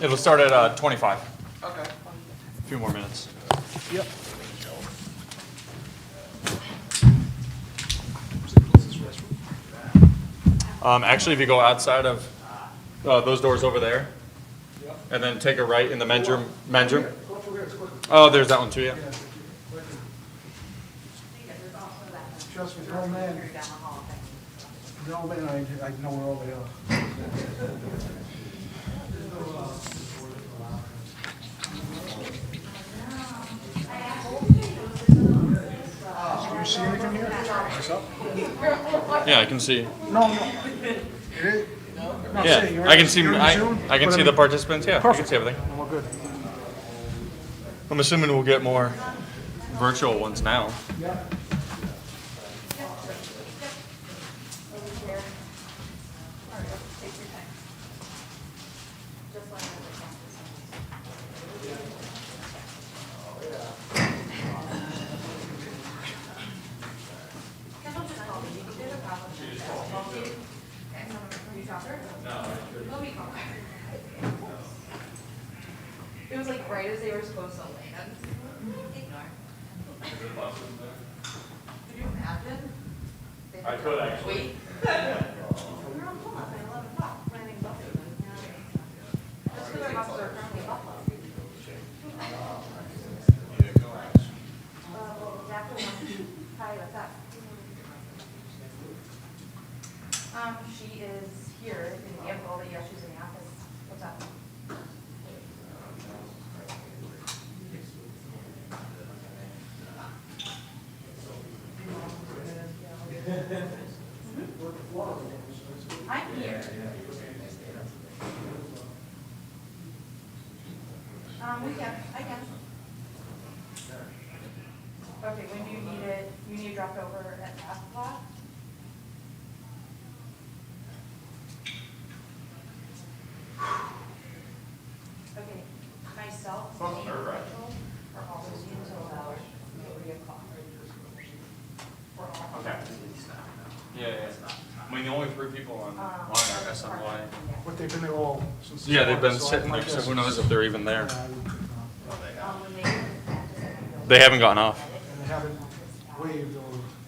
It'll start at 25. Okay. A few more minutes. Yep. Actually, if you go outside of those doors over there, and then take a right in the men's room. Oh, there's that one too, yeah. Trust me, no man. No man, I know where all they are. Do you see anything here? What's up? Yeah, I can see. No. It is? Not Yeah, seeing, right? I can see. You're in Zoom? I can But see the participants. Yeah, I Perfect. can see everything. We're good. I'm assuming we'll get more virtual ones now. Yeah. It was like right as they were supposed to land. Could you imagine? I could actually. Wait. We were on pull-up at 11 o'clock, landing buses. Just because our buses are currently in Buffalo. Well, Dr. wants to, hi, what's up? She is here in the vehicle, but yeah, she's in the office. What's up? I'm here. I can. Okay, when do you need it? You need it dropped over at 5 o'clock? Okay, myself and Rachel are always until about 3 o'clock. We're all. Okay. Yeah. I mean, the only 3 people on are SMY. But they've been there all since. the Yeah, they've been start, sitting I there, so guess who knows if they're even there. When they They haven't gotten off. And they haven't waved or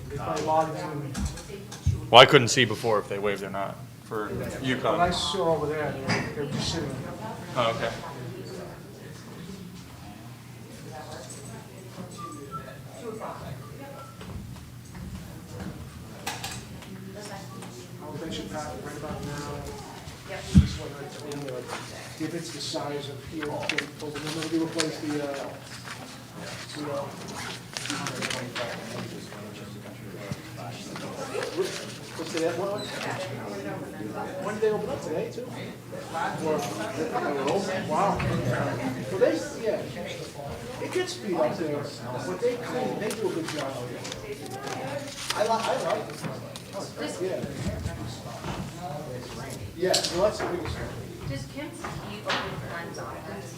they probably logged in. Well, I couldn't see before if they waved or not for When I UConn. saw over there, they were just sitting there. Oh, okay. 2 o'clock. I would mention Pat right about now. Yep. This is what I told you, like, if it's the size of here, remember we replaced the, what's the, what? When did they open up, today too? Wow. Well, they, yeah, it gets speed up there, but they clean, they do a good job. I like it. Yeah. Yeah, well, that's the biggest thing. Does Kim's tea open Glenn's office? Is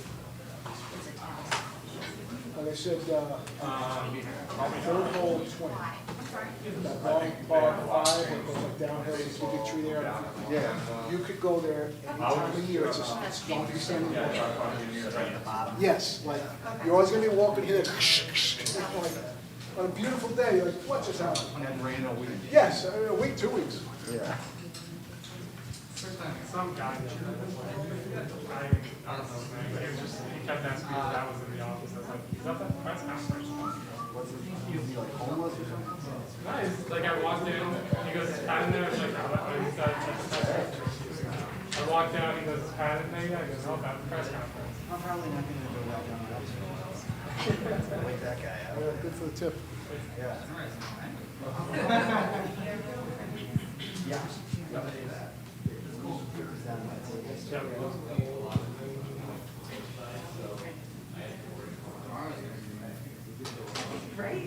it tennis? Like I said, third hole 20. That long bar 5, where it goes like downhill, there's a big tree there. Yeah. You could go there any time of year, it's going to be standing there. Yes, like, you're always gonna be walking here, like, on a beautiful day, you're like, what just happened? When it rained a week. Yes, a week, 2 weeks. Yeah. Some guy, I don't know, man, but he was just, he kept asking me if I was in the office. I was like, is that the press conference? What's it, is he like homeless or something? No, it's like I walked in, he goes, is Pat in there? I was like, what? He said, "That's the press conference." I walked out, he goes, is Pat in there? I goes, no, about the press conference. I'm probably not gonna go back down that. Wake that guy up. Good for the tip. Yeah. Right?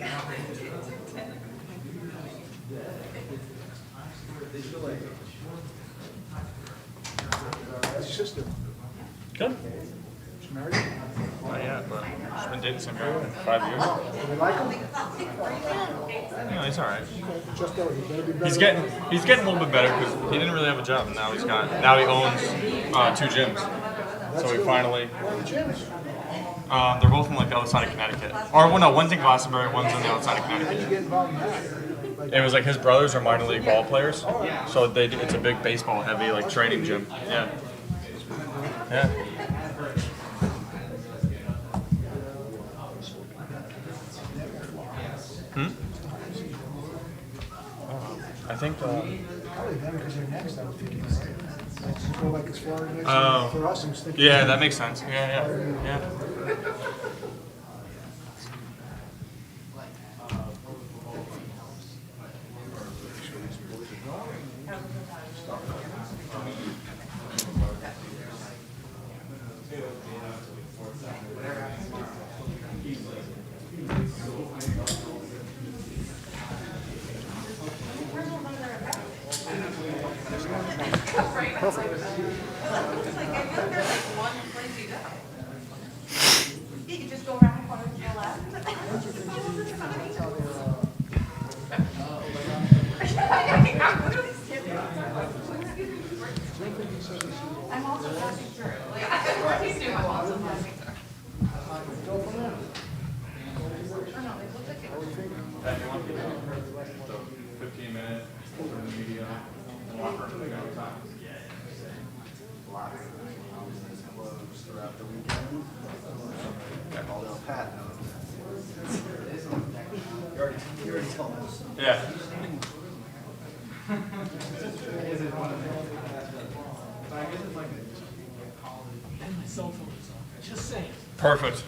That's your sister. Good. She's married? Not yet, but she's been dating some guy for 5 years. Do you like him? No, he's all right. Just go, you better be better. He's getting a little bit better because he didn't really have a job, and now he owns 2 gyms. So we finally, Where are the gyms? they're both in like the other side of Connecticut. Or well, no, one's in Glastonbury, one's on the other side of How do you Connecticut. get involved in that? Like, It was like his brothers are minor league ball players, so it's a big baseball heavy like training gym. Yeah. Yeah. I think. probably them because they're next, I was thinking. Just go like it's Florida next. Oh. For us, I'm thinking. Yeah, that makes sense. Yeah. You can just go around the corner to the left. I'm also passing through. Like, he's doing I'm also passing through. Oh, no, it looks like it. 15-minute from the media walker. Closed throughout the weekend. Although Pat knows. You already told us. Yeah. Perfect.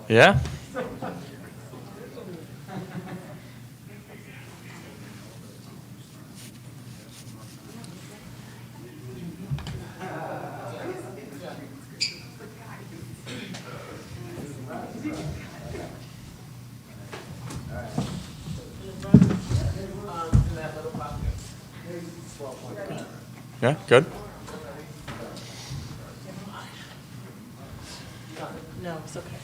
Yeah. Yeah, good. No, it's okay.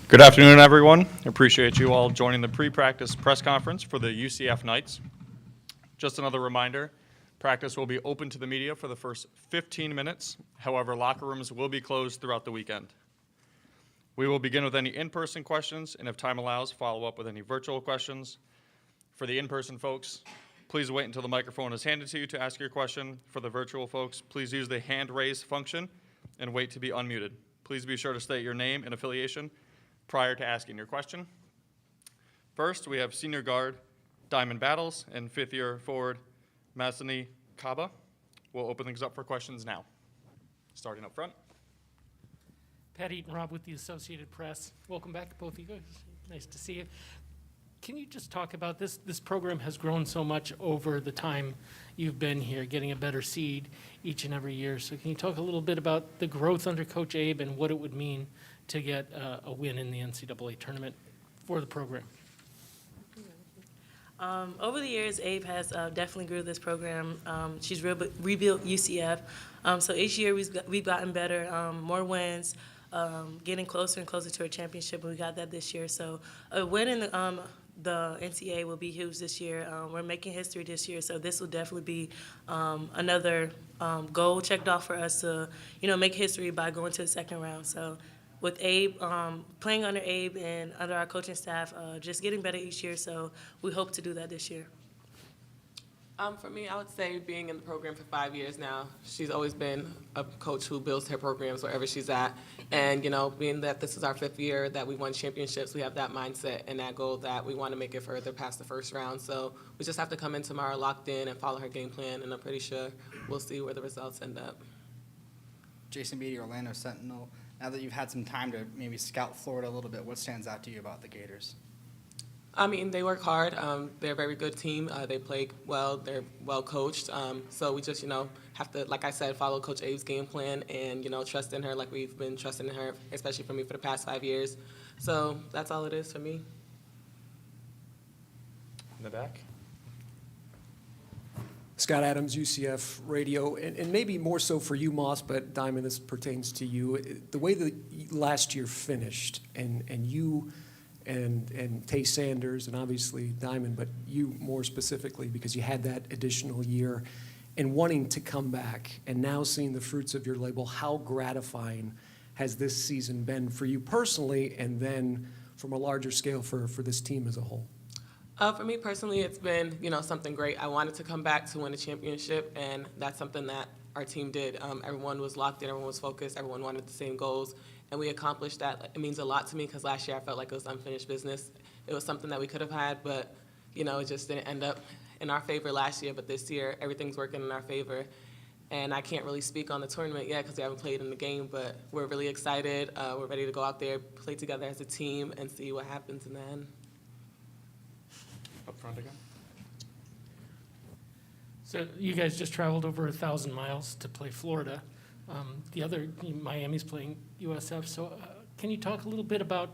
Good afternoon, everyone. Appreciate you all joining the pre-practice press conference for the UCF Knights. Just another reminder, practice will be open to the media for the first 15 minutes. However, locker rooms will be closed throughout the weekend. We will begin with any in-person questions, and if time allows, follow up with any virtual questions. For the in-person folks, please wait until the microphone is handed to you to ask your question. For the virtual folks, please use the hand raise function and wait to be unmuted. Please be sure to state your name and affiliation prior to asking your question. First, we have senior guard Diamond Battles and fifth-year forward Masani Kaba. We'll open things up for questions now. Starting up front. Pat Eaton, Rob with the Associated Press. Welcome back, both of you guys. Nice to see you. Can you just talk about this? This program has grown so much over the time you've been here, getting a better seed each and every year. So can you talk a little bit about the growth under Coach Abe and what it would mean to get a win in the NCAA tournament for the program? Over the years, Abe has definitely grew this program. She's rebuilt UCF. So each year we've gotten better, more wins, getting closer and closer to a championship, and we got that this year. So a win in the NCAA will be huge this year. We're making history this year, so this will definitely be another goal checked off for us to, make history by going to the second round. So with Abe, playing under Abe and under our coaching staff, just getting better each year. So we hope to do that this year. For me, I would say being in the program for 5 years now, she's always been a coach who builds her programs wherever she's at. And, being that this is our 5th year that we won championships, we have that mindset and that goal that we want to make it further past the first round. So we just have to come in tomorrow locked in and follow her game plan, and I'm pretty sure we'll see where the results end up. Jason Beatty, Orlando Sentinel. Now that you've had some time to maybe scout Florida a little bit, what stands out to you about the Gators? I mean, they work hard. They're a very good team. They play well. They're well coached. So we just, have to, like I said, follow Coach Abe's game plan and, trust in her like we've been trusting in her, especially for me for the past 5 years. So that's all it is for me. In the back. Scott Adams, UCF Radio, and maybe more so for you, Moss, but Diamond, this pertains to you. The way that last year finished, and you and Tay Sanders, and obviously Diamond, but you more specifically because you had that additional year, and wanting to come back, and now seeing the fruits of your label, how gratifying has this season been for you personally, and then from a larger scale for this team as a whole? For me personally, it's been, something great. I wanted to come back to win a championship, and that's something that our team did. Everyone was locked in, everyone was focused, everyone wanted the same goals, and we accomplished that. It means a lot to me because last year I felt like it was unfinished business. It was something that we could have had, but, it just didn't end up in our favor last year. But this year, everything's working in our favor. And I can't really speak on the tournament yet because we haven't played in the game, but we're really excited. We're ready to go out there, play together as a team, and see what happens in the end. Up front again. So you guys just traveled over 1,000 miles to play Florida. The other, Miami's playing USF. So can you talk a little bit about,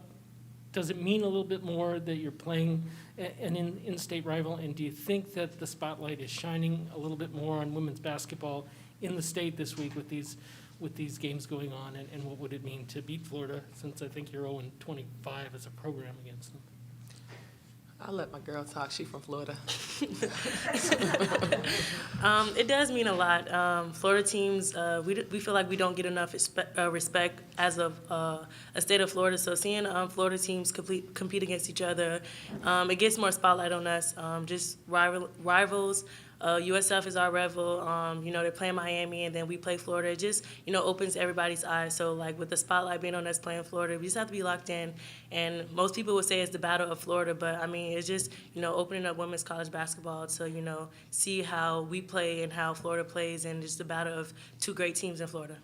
does it mean a little bit more that you're playing an in-state rival? And do you think that the spotlight is shining a little bit more on women's basketball in the state this week with these games going on? And what would it mean to beat Florida, since I think you're 0-25 as a program against them? I'll let my girl talk. She's from Florida. It does mean a lot. Florida teams, we feel like we don't get enough respect as of a state of Florida. So seeing Florida teams compete against each other, it gets more spotlight on us. Just rivals. USF is our rival. They're playing Miami, and then we play Florida. It just, opens everybody's eyes. So, like, with the spotlight being on us playing Florida, we just have to be locked in. And most people would say it's the battle of Florida, but, I mean, it's just, opening up women's college basketball to, see how we play and how Florida plays, and just the battle of two great teams in Florida.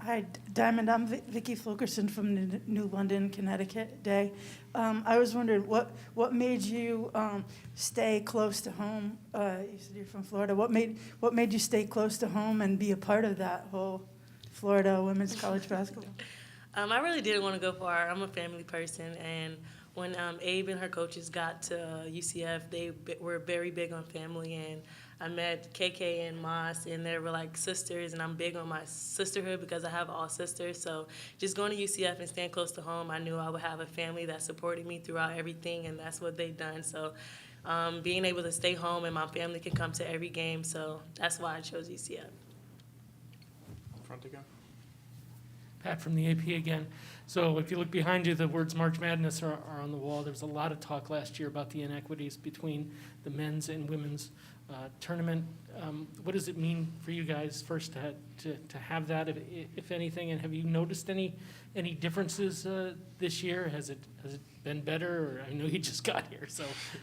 Hi, Diamond. I'm Vicki Fulkerson from New London, Connecticut Day. I was wondering what made you stay close to home. You said you're from Florida. What made you stay close to home and be a part of that whole Florida women's college basketball? I really didn't want to go far. I'm a family person, and when Abe and her coaches got to UCF, they were very big on family, and I met KK and Moss, and they were like sisters, and I'm big on my sisterhood because I have all sisters. So just going to UCF and staying close to home, I knew I would have a family that supported me throughout everything, and that's what they've done. So being able to stay home and my family can come to every game, so that's why I chose UCF. Up front again. Pat from the AP again. So if you look behind you, the words March Madness are on the wall. There was a lot of talk last year about the inequities between the men's and women's tournament. What does it mean for you guys first to have that, if anything? And have you noticed any differences this year? Has it been better? Or I know you just got here,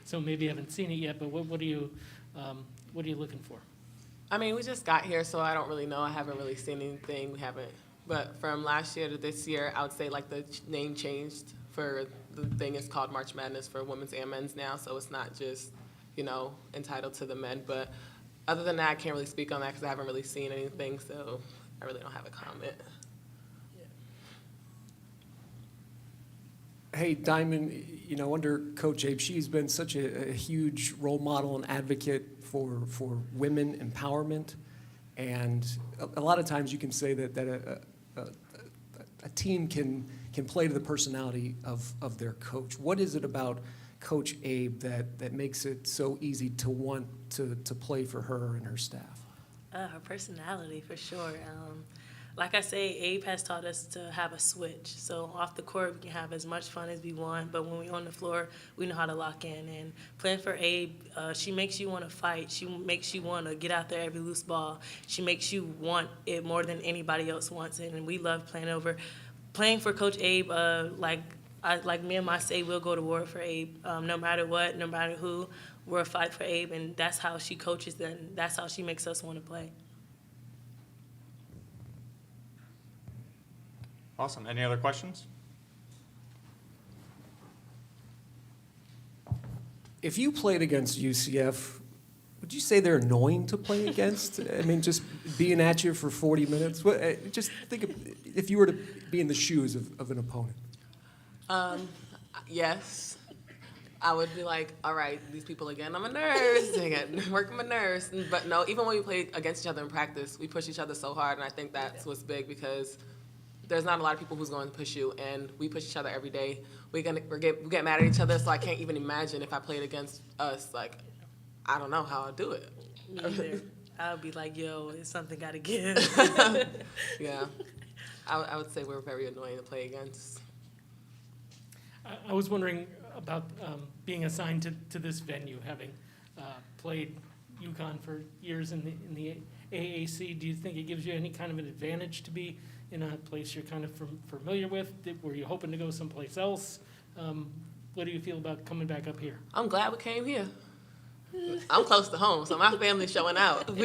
so maybe you haven't seen it yet. But what are you looking for? I mean, we just got here, so I don't really know. I haven't really seen anything. We haven't. But from last year to this year, I would say like the name changed for the thing. It's called March Madness for women's and men's now, so it's not just entitled to the men. But other than that, I can't really speak on that because I haven't really seen anything, so I really don't have a comment. Hey, Diamond, under Coach Abe, she's been such a huge role model and advocate for women empowerment. And a lot of times you can say that a a team can play to the personality of their coach. What is it about Coach Abe that makes it so easy to want to play for her and her staff? Her personality, for sure. Like I say, Abe has taught us to have a switch. So off the court, we can have as much fun as we want, but when we're on the floor, we know how to lock in. And playing for Abe, she makes you want to fight. She makes you want to get out there every loose ball. She makes you want it more than anybody else wants it. And we love playing for Coach Abe. Like me and my say, we'll go to war for Abe. No matter what, no matter who, we'll fight for Abe. And that's how she coaches them. That's how she makes us want to play. Awesome. Any other questions? If you played against UCF, would you say they're annoying to play against? I mean, just being at you for 40 minutes? Just think of if you were to be in the shoes of an opponent. Yes. I would be like, all right, these people again, I'm a nurse, dang it, working my nurse. But no, even when we played against each other in practice, we push each other so hard, and I think that's what's big because there's not a lot of people who's going to push you, and we push each other every day. We get mad at each other, so I can't even imagine if I played against us. Like, I don't know how I'll do it. Me either. I'll be like, yo, it's something got to give. Yeah. I would say we're very annoying to play against. I was wondering about being assigned to this venue, having played UConn for years in the AAC. Do you think it gives you any kind of an advantage to be in a place you're kind of familiar with? Were you hoping to go someplace else? What do you feel about coming back up here? I'm glad we came here. I'm close to home, so my family's showing out.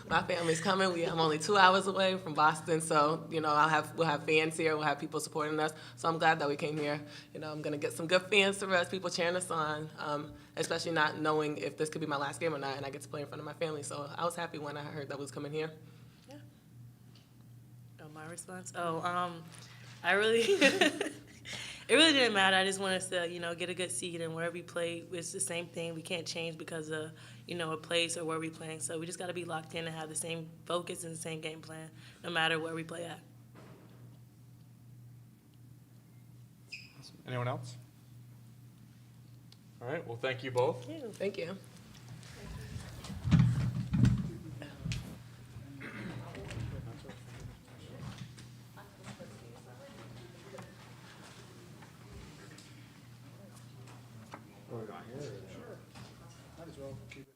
My family's coming. I'm only 2 hours away from Boston, so we'll have fans here. We'll have people supporting us. So I'm glad that we came here. I'm gonna get some good fans for us, people cheering us on, especially not knowing if this could be my last game or not, and I get to play in front of my family. So I was happy when I heard that we was coming here. Yeah. Oh, my response? I really. It really didn't matter. I just wanted us to, get a good seat, and wherever we play, it's the same thing. We can't change because of, a place or where we playing. So we just got to be locked in and have the same focus and the same game plan, no matter where we play at. Anyone else? All right. Well, thank you both. Thank you. Might as well keep it.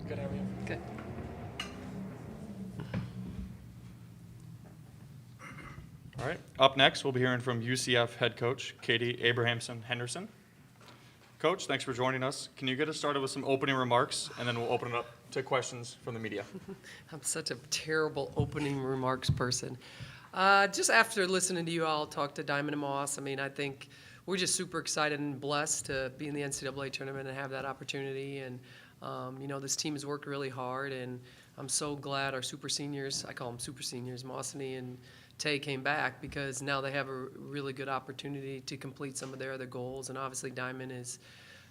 Good, how are you? Good. All right. Up next, we'll be hearing from UCF head coach Katie Abrahamson Henderson. Coach, thanks for joining us. Can you get us started with some opening remarks, and then we'll open it up to questions from the media. I'm such a terrible opening remarks person. Just after listening to you all talk to Diamond and Moss, I think we're just super excited and blessed to be in the NCAA tournament and have that opportunity. And, this team has worked really hard, and I'm so glad our super seniors, I call them super seniors, Mossany and Tay came back because now they have a really good opportunity to complete some of their other goals. And obviously Diamond is,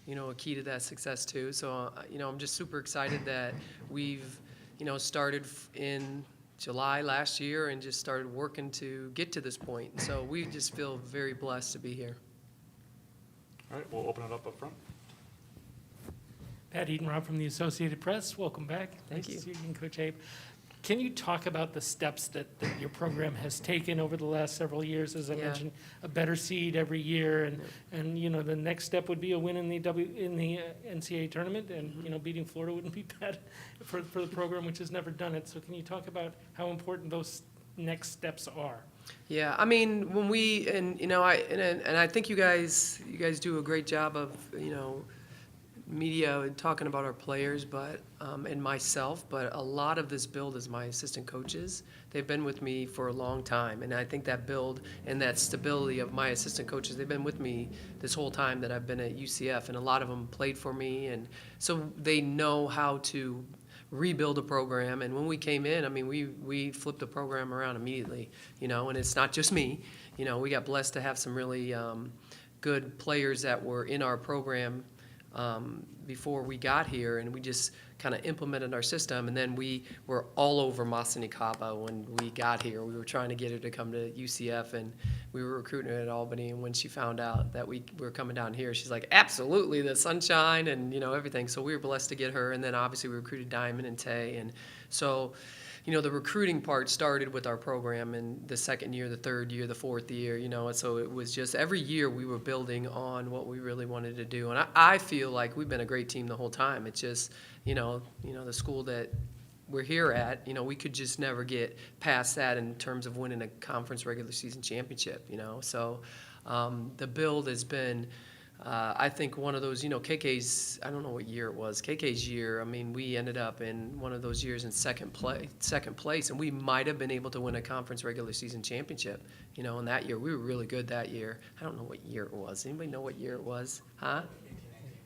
a key to that success too. So, I'm just super excited that we've, started in July last year and just started working to get to this point. So we just feel very blessed to be here. All right, we'll open it up front. Pat Eaton-Rob from the Associated Press. Welcome back. Thank you. Nice to see you again, Coach Abe. Can you talk about the steps that your program has taken over the last several years? As I mentioned, a better seed every year, and the next step would be a win in the NCAA tournament, and beating Florida wouldn't be bad for the program, which has never done it. So can you talk about how important those next steps are? Yeah, when we I think you guys do a great job of media and talking about our players, but and myself. But a lot of this build is my assistant coaches. They've been with me for a long time, and I think that build and that stability of my assistant coaches, they've been with me this whole time that I've been at UCF, and a lot of them played for me, and so they know how to rebuild a program. And when we came in, I mean, we flipped the program around immediately, you know, and it's not just me. You know, we got blessed to have some really good players that were in our program before we got here, and we just kind of implemented our system. And then we were all over Masani Kaba when we got here. We were trying to get her to come to UCF, and we were recruiting her at Albany. And when she found out that we were coming down here, she's like, absolutely, the sunshine and, you know, everything. So we were blessed to get her. And then obviously we recruited Diamond and Tay. And so, you know, the recruiting part started with our program in the second year, the third year, the fourth year, you know, and so it was just every year we were building on what we really wanted to do. And I feel like we've been a great team the whole time. It's just, you know, the school that we're here at, you know, we could just never get past that in terms of winning a conference regular season championship, you know. So the build has been, I think, one of those, you know, KK's, I don't know what year it was, KK's year, I mean, we ended up in one of those years in second place, and we might have been able to win a conference regular season championship, you know, and that year, we were really good that year. I don't know what year it was. Anybody know what year it was? Huh?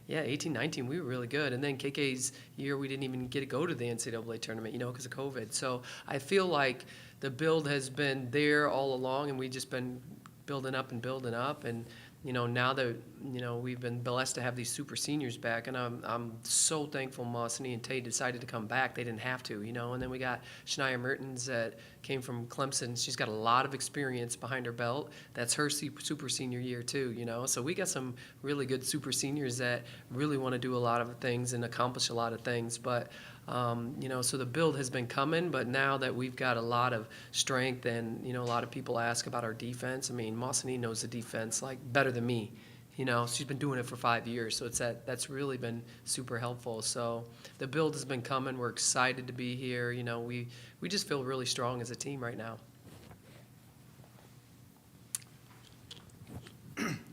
Yeah, 18-19, we were really good. And then KK's year, we didn't even get to go to the NCAA tournament, you know, because of COVID. So I feel like the build has been there all along, and we've just been building up. And, you know, now that, you know, we've been blessed to have these super seniors back, and I'm so thankful Mossany and Tay decided to come back. They didn't have to, you know. And then we got Shania Mertens that came from Clemson. She's got a lot of experience behind her belt. That's her super senior year too, you know. So we got some really good super seniors that really want to do a lot of things and accomplish a lot of things. But you know, so the build has been coming, but now that we've got a lot of strength, and, you know, a lot of people ask about our defense. I mean, Mossany knows the defense like better than me. You know, she's been doing it for 5 years, so it's that's really been super helpful. So the build has been coming. We're excited to be here. You know, we just feel really strong as a team right now.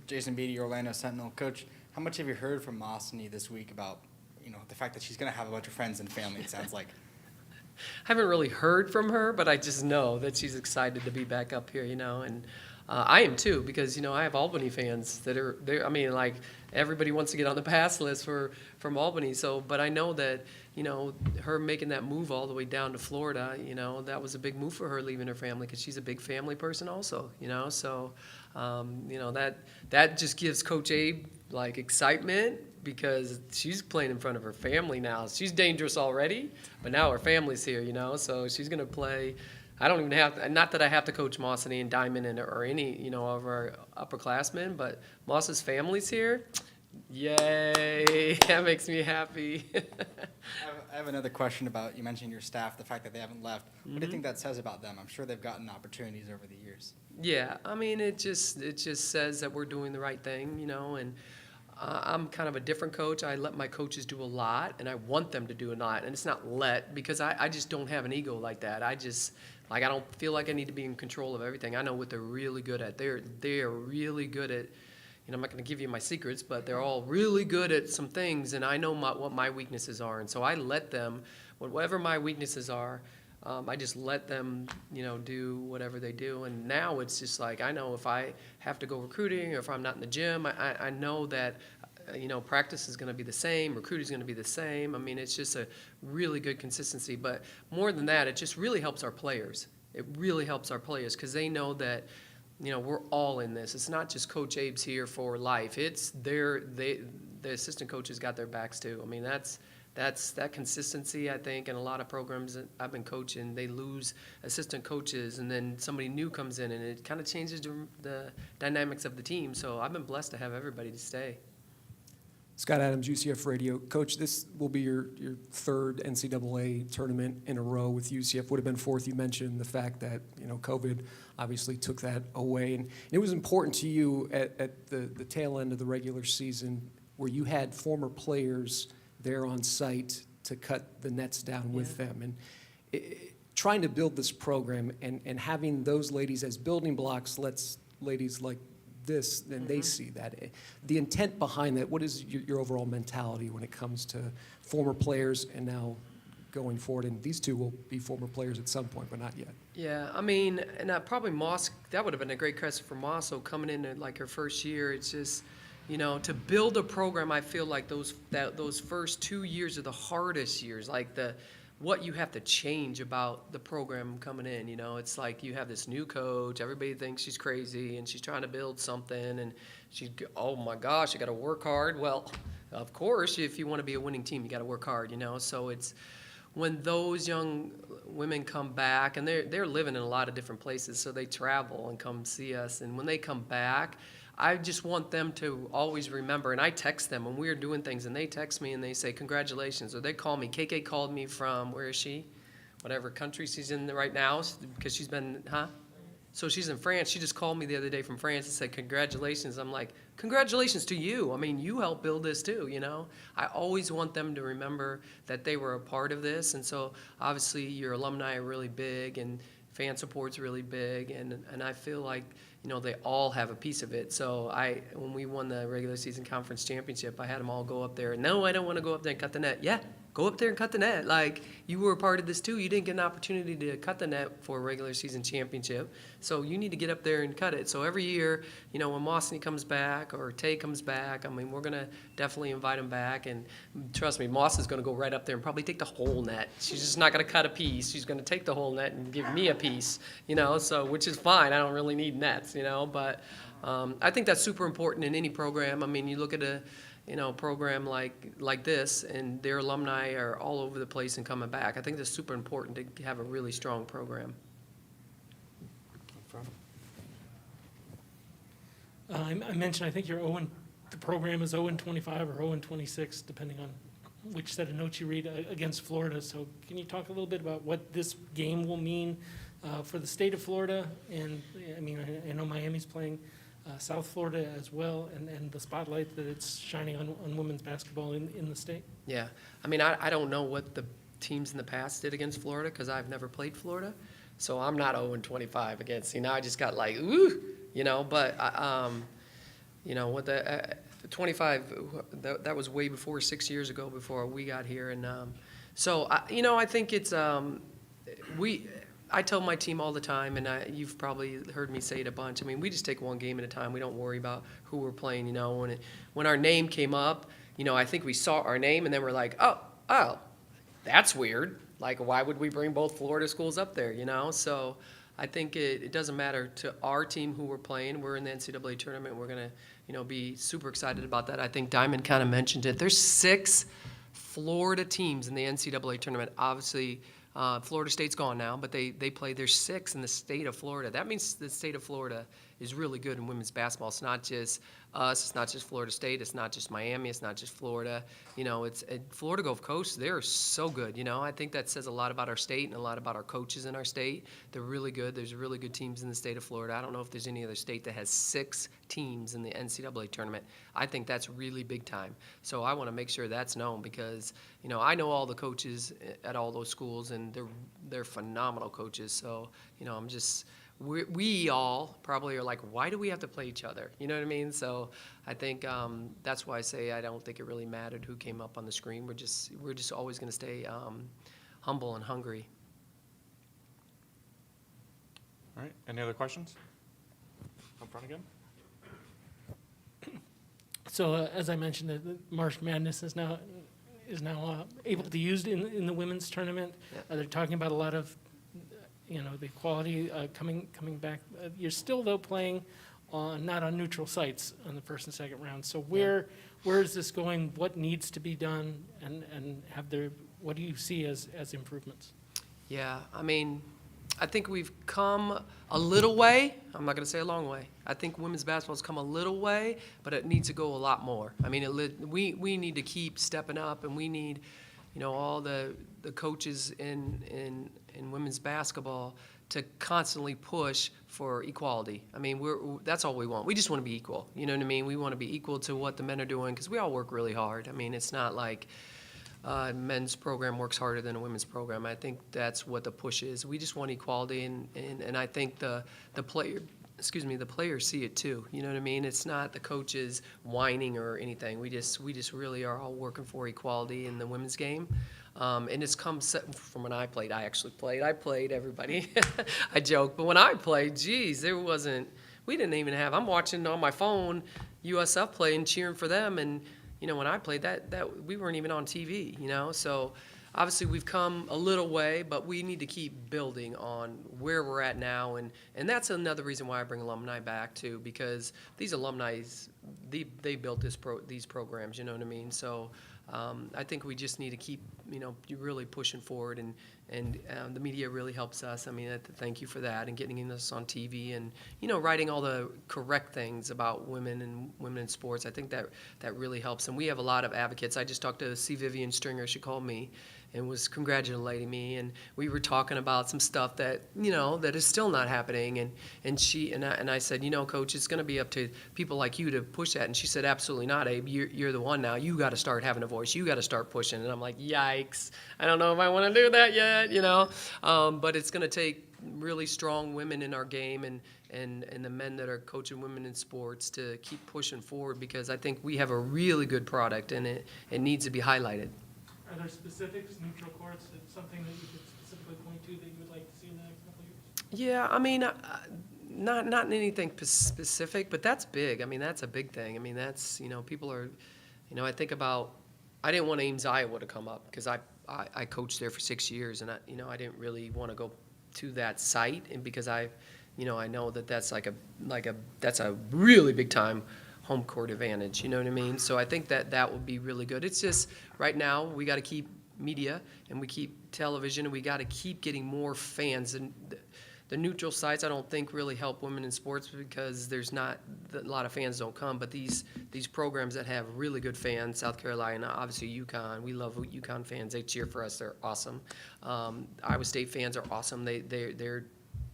Jason Beatty, Orlando Sentinel. Coach, how much have you heard from Mossany this week about, you know, the fact that she's going to have a bunch of friends and family, it sounds like? I haven't really heard from her, but I just know that she's excited to be back up here, you know, and I am too, because, you know, I have Albany fans that are there. I mean, like, everybody wants to get on the pass list from Albany. So, but I know that, you know, her making that move all the way down to Florida, you know, that was a big move for her, leaving her family, because she's a big family person also, you know. So, you know, that just gives Coach Abe, like, excitement, because she's playing in front of her family now. She's dangerous already, but now her family's here, you know. So she's going to play. I don't even have, not that I have to coach Mossany and Diamond or any, you know, of our upperclassmen, but Moss's family's here. Yay, that makes me happy. I have another question about, you mentioned your staff, the fact that they haven't left. What do you think that says about them? I'm sure they've gotten opportunities over the years. Yeah, I mean, it just says that we're doing the right thing, you know, and I'm kind of a different coach. I let my coaches do a lot, and I want them to do a lot. And it's not because I just don't have an ego like that. I just, like, I don't feel like I need to be in control of everything. I know what they're really good at. They are really good at, you know, I'm not going to give you my secrets, but they're all really good at some things, and I know what my weaknesses are. And so I let them, whatever my weaknesses are, I just let them, you know, do whatever they do. And now it's just like, I know if I have to go recruiting, or if I'm not in the gym, I know that, you know, practice is going to be the same, recruiting is going to be the same. I mean, it's just a really good consistency. But more than that, it just really helps our players. It really helps our players, because they know that, you know, we're all in this. It's not just Coach Abe's here for life. It's the assistant coaches got their backs too. I mean, that's that consistency, I think, in a lot of programs that I've been coaching. They lose assistant coaches, and then somebody new comes in, and it kind of changes the dynamics of the team. So I've been blessed to have everybody to stay. Scott Adams, UCF Radio. Coach, this will be your third NCAA tournament in a row with UCF. Would have been fourth. You mentioned the fact that, you know, COVID obviously took that away. And it was important to you at the tail end of the regular season, where you had former players there on site to cut the nets down with them. And trying to build this program and having those ladies as building blocks lets ladies like this, then they see that. The intent behind that, what is your overall mentality when it comes to former players and now going forward? And these two will be former players at some point, but not yet. Yeah, I mean, and probably Moss, that would have been a great credit for Moss. So coming in at like her first year, it's just, you know, to build a program, I feel like those first 2 years are the hardest years. Like what you have to change about the program coming in. You know, it's like you have this new coach, everybody thinks she's crazy and she's trying to build something, and oh my gosh, you got to work hard. Well, of course, if you want to be a winning team, you got to work hard, you know. So it's when those young women come back, and they're living in a lot of different places, so they travel and come see us, and when they come back, I just want them to always remember, and I text them when we're doing things, and they text me and they say, congratulations, or they call me. KK called me from, where is she? Whatever country she's in right now, because she's been, So she's in France. She just called me the other day from France and said, congratulations. I'm like, congratulations to you. I mean, you helped build this too, you know? I always want them to remember that they were a part of this, and so obviously your alumni are really big, and fan support's really big, and I feel like, you know, they all have a piece of it. So when we won the regular season conference championship, I had them all go up there. No, I don't want to go up there and cut the net. Yeah, go up there and cut the net. Like, you were a part of this too. You didn't get an opportunity to cut the net for a regular season championship. So you need to get up there and cut it. So every year, you know, when Mossney comes back or Tay comes back, I mean, we're going to definitely invite him back. And trust me, Moss is going to go right up there and probably take the whole net. She's just not going to cut a piece. She's going to take the whole net and give me a piece, you know, so which is fine. I don't really need nets, you know, but I think that's super important in any program. I mean, you look at a program like this, and their alumni are all over the place and coming back. I think that's super important to have a really strong program. I mentioned, I think the program is 0-25 or 0-26, depending on which set of notes you read, against Florida. So can you talk a little bit about what this game will mean for the state of Florida? And I mean, I know Miami's playing South Florida as well, and the spotlight that it's shining on women's basketball in the state. Yeah, I mean, I don't know what the teams in the past did against Florida, because I've never played Florida, so I'm not 0-25 against. See, now I just got like, ooh, you know, but you know, what the 25, that was way before, 6 years ago, before we got here, and so you know, I think it's I tell my team all the time, and you've probably heard me say it a bunch. I mean, we just take one game at a time. We don't worry about who we're playing. You know, when our name came up, you know, I think we saw our name, and then we're like, oh, that's weird. Like, why would we bring both Florida schools up there? You know, so I think it doesn't matter to our team who we're playing. We're in the NCAA tournament. We're gonna, you know, be super excited about that. I think Diamond kind of mentioned it. There's 6 Florida teams in the NCAA tournament. Obviously, Florida State's gone now, but they play. There's 6 in the state of Florida. That means the state of Florida is really good in women's basketball. It's not just us. It's not just Florida State. It's not just Miami. It's not just Florida. You know, it's Florida Gulf Coast. They're so good. You know, I think that says a lot about our state and a lot about our coaches in our state. They're really good. There's really good teams in the state of Florida. I don't know if there's any other state that has 6 teams in the NCAA tournament. I think that's really big time. So I want to make sure that's known, because, you know, I know all the coaches at all those schools, and they're phenomenal coaches. So, you know, we all probably are like, why do we have to play each other? You know what I mean? So I think that's why I say I don't think it really mattered who came up on the screen. We're just always going to stay humble and hungry. All right, any other questions? Up front again. So as I mentioned, the March Madness is now able to be used in the women's tournament. Yeah. They're talking about a lot of, you know, the quality coming back. You're still, though, playing not on neutral sites on the first and second round. So where is this going? What needs to be done? And what do you see as improvements? Yeah, I mean, I think we've come a little way. I'm not going to say a long way. I think women's basketball has come a little way, but it needs to go a lot more. I mean, we need to keep stepping up, and we need, you know, all the coaches in women's basketball to constantly push for equality. I mean, that's all we want. We just want to be equal. You know what I mean? We want to be equal to what the men are doing, because we all work really hard. I mean, it's not like men's program works harder than a women's program. I think that's what the push is. We just want equality, and I think the players see it too. You know what I mean? It's not the coaches whining or anything. We just really are all working for equality in the women's game. And it's come from when I played. I played, everybody. I joke. But when I played, geez, we didn't even have, I'm watching on my phone USF play and cheering for them. And, you know, when I played, that we weren't even on TV, you know. So obviously we've come a little way, but we need to keep building on where we're at now, and that's another reason why I bring alumni back too, because these alumni, they built these programs, you know what I mean? So I think we just need to keep, really pushing forward, and the media really helps us. I mean, thank you for that, and getting us on TV, and writing all the correct things about women in sports. I think that really helps, and we have a lot of advocates. I just talked to C. Vivian Stringer. She called me and was congratulating me, and we were talking about some stuff that that is still not happening, and I said, Coach, it's going to be up to people like you to push that, and she said, absolutely not, Abe. You're the one now. You got to start having a voice. You got to start pushing. And I'm like, yikes! I don't know if I want to do that yet, but it's going to take really strong women in our game, and the men that are coaching women in sports to keep pushing forward, because I think we have a really good product, and it needs to be highlighted. Are there specifics, neutral courts, something that you could specifically point to that you would like to see in the next couple of years? Yeah, I mean, not anything specific, but that's big. I mean, that's a big thing. I mean, that's, people are, I think about, I didn't want Ames, Iowa to come up, because I coached there for 6 years, and I didn't really want to go to that site, and because I know that that's that's a really big time home court advantage, you know what I mean? So I think that would be really good. It's just, right now, we got to keep media, and we keep television, and we got to keep getting more fans. And the neutral sites, I don't think really help women in sports, because there's not, a lot of fans don't come, but these programs that have really good fans, South Carolina, obviously UConn, we love UConn fans. They cheer for us. They're awesome. Iowa State fans are awesome. They're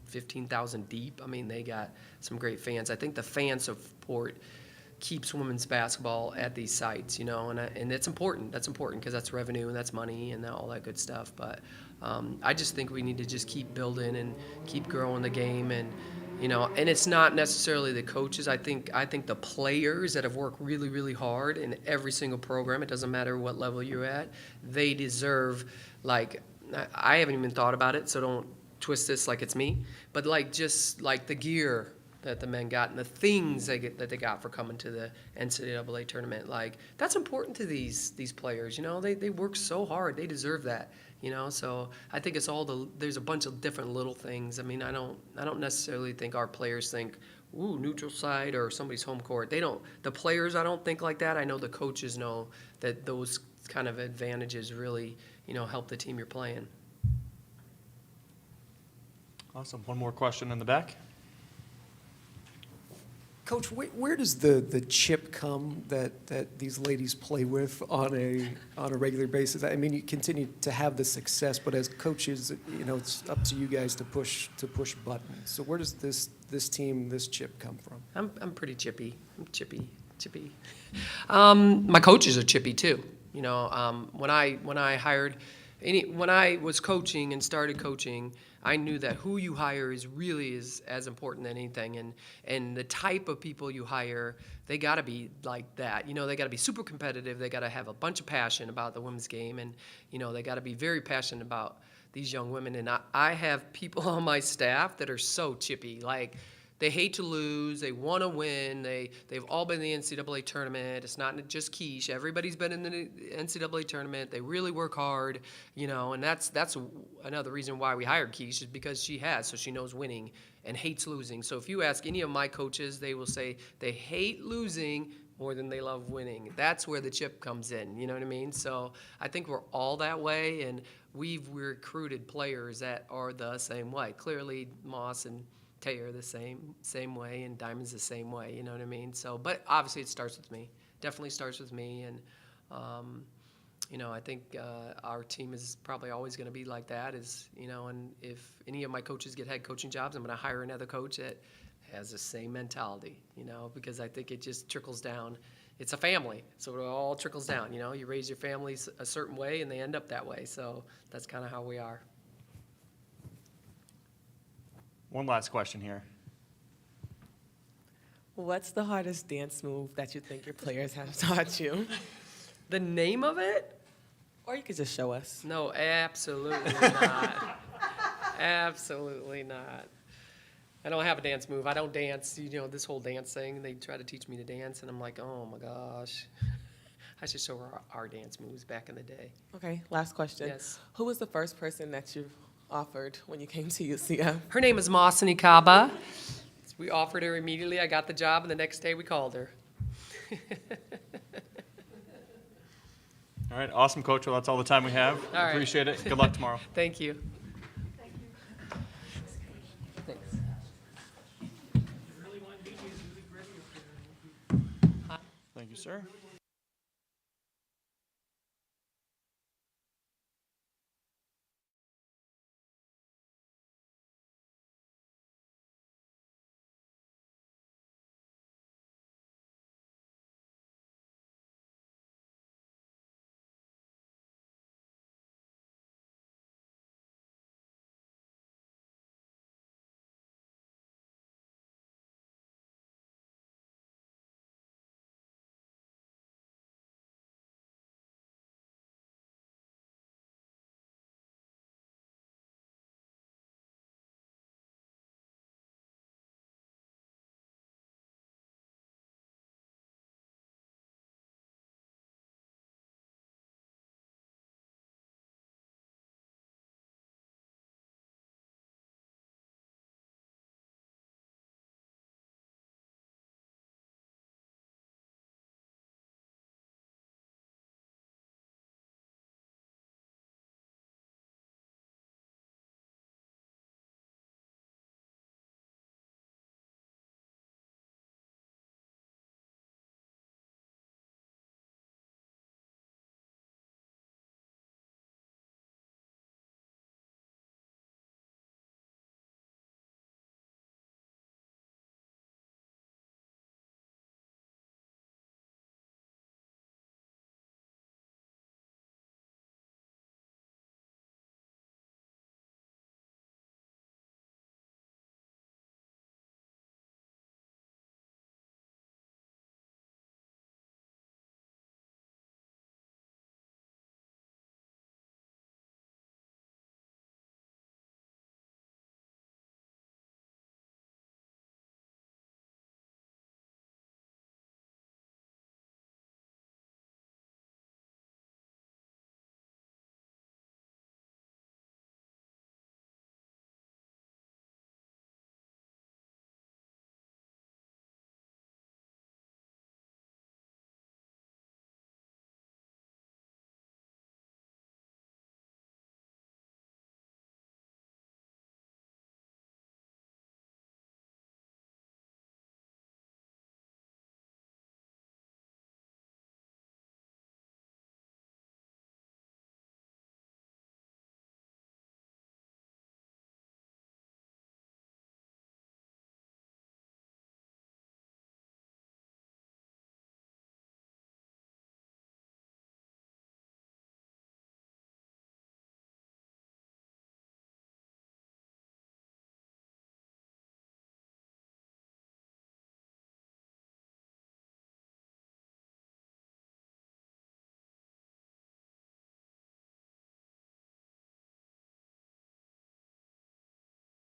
15,000 deep. I mean, they got some great fans. I think the fan support keeps women's basketball at these sites, and it's important. That's important, because that's revenue and that's money and all that good stuff. But I just think we need to just keep building and keep growing the game, and and it's not necessarily the coaches. I think the players that have worked really, really hard in every single program, it doesn't matter what level you're at, they deserve, I haven't even thought about it, so don't twist this like it's me, but just like the gear that the men got and the things that they got for coming to the NCAA tournament, that's important to these players. They work so hard. They deserve that. So I think it's there's a bunch of different little things. I mean, I don't necessarily think our players think, ooh, neutral site or somebody's home court. They don't. The players, I don't think like that. I know the coaches know that those kind of advantages really, help the team you're playing. Awesome. One more question in the back. Coach, where does the chip come that these ladies play with on a regular basis? I mean, you continue to have the success, but as coaches, it's up to you guys to push buttons. So where does this team, this chip come from? I'm pretty chippy. I'm chippy. My coaches are chippy too. When I was coaching and started coaching, I knew that who you hire is as important than anything, and the type of people you hire, they got to be like that. They got to be super competitive. They got to have a bunch of passion about the women's game, and they got to be very passionate about these young women. And I have people on my staff that are so chippy, they hate to lose. They want to win. They've all been in the NCAA tournament. It's not just Keish. Everybody's been in the NCAA tournament. They really work hard, and that's another reason why we hired Keish, is because she has, so she knows winning and hates losing. So if you ask any of my coaches, they will say they hate losing more than they love winning. That's where the chip comes in, you know what I mean? So I think we're all that way, and we've recruited players that are the same way. Clearly, Moss and Taylor the same way, and Diamond's the same way, you know what I mean? So, but obviously it starts with me. Definitely starts with me, and I think our team is probably always going to be like that. And if any of my coaches get head coaching jobs, I'm going to hire another coach that has the same mentality, because I think it just trickles down. It's a family, so it all trickles down. You raise your families a certain way, and they end up that way. So that's kind of how we are. One last question here. What's the hardest dance move that you think your players have taught you? The name of it? Or you could just show us. No, absolutely not. Absolutely not. I don't have a dance move. I don't dance. This whole dance thing, they try to teach me to dance, and I'm like, oh my gosh. I just show her our dance moves back in the day. Okay, last question. Yes. Who was the first person that you offered when you came to UCF? Her name is Mosini Kaba. We offered her immediately. I got the job, and the next day we called her. All right, awesome, Coach. Well, that's all the time we have. All right. Appreciate it. Good luck tomorrow. Thank you. Thank you, sir.